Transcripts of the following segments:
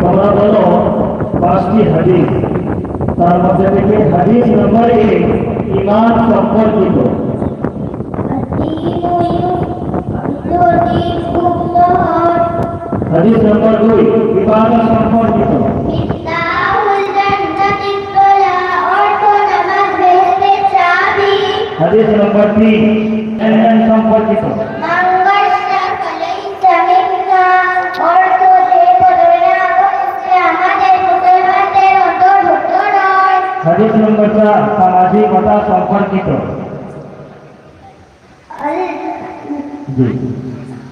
তোমরা বলো 5টি হাদিস, তার মধ্যে থেকে হাদিস নম্বর 1 ঈমান সম্পর্কিত। হাদিস নম্বর 2 ইবাদত সম্পর্কিত। হাদিস নম্বর 3 লেনদেন সম্পর্কিত। হাদিস নম্বর 4 সামাজিকতা সম্পর্কিত। জি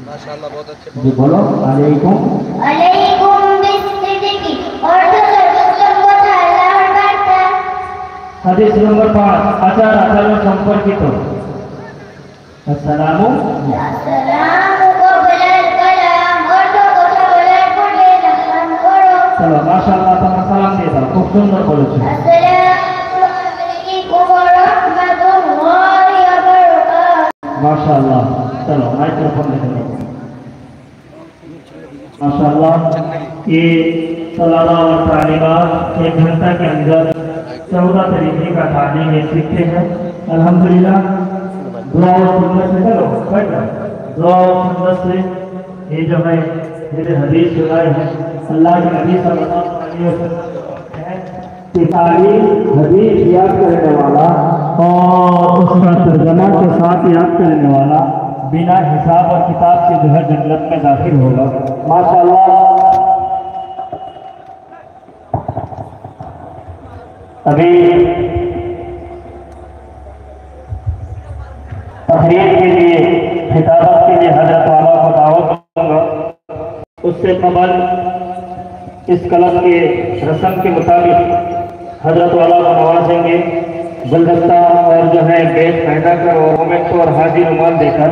মাশাআল্লাহ, बहुत अच्छे। जी बोलो अलैकुम बिस्सिद्दीकी अर्थ सर्वोत्तम কথা আল্লাহর বার্তা। হাদিস নম্বর 5 আচার আচরণ সম্পর্কিত। আসসালামু কবলাল কালাম, অর্থ কথা বলার পূর্বে সালাম করো। চলো মাশাআল্লাহ, তোমরা সালাম দিয়ে দাও, খুব সুন্দর বলেছো। আসসালামু আলাইকুম ওয়া রাহমাতুল্লাহি ওয়া বারাকাতুহু। মাশাআল্লাহ, चलो माइक्रोफोन लेकर लो। माशाअल्लाह, ये सलाला और तालीमात 1 घंटा के अंदर 14 तरीके का तालीम सीखते हैं अल्हम्दुलिल्लाह। दुआ और सुन्नत से चलो बैठ जाओ, दुआ और सुन्नत से ये जो है मेरे हदीस सुनाए हैं अल्लाह के नबी सल्लल्लाहु अलैहि वसल्लम की तालीम हदीस याद करने वाला और उसका तर्जुमा के साथ याद करने वाला बिना हिसाब और किताब के जो है जन्नत में दाखिल होगा। माशाअल्लाह, अभी तकरीर के लिए खिताबत के लिए हजरत वाला को दावत दूंगा। उससे कबल इस कलम के रस्म के मुताबिक हजरत वाला को नवाजेंगे गुलदस्ता और जो है बेच पहना कर और मोमेंट और हाजिर रुमाल देकर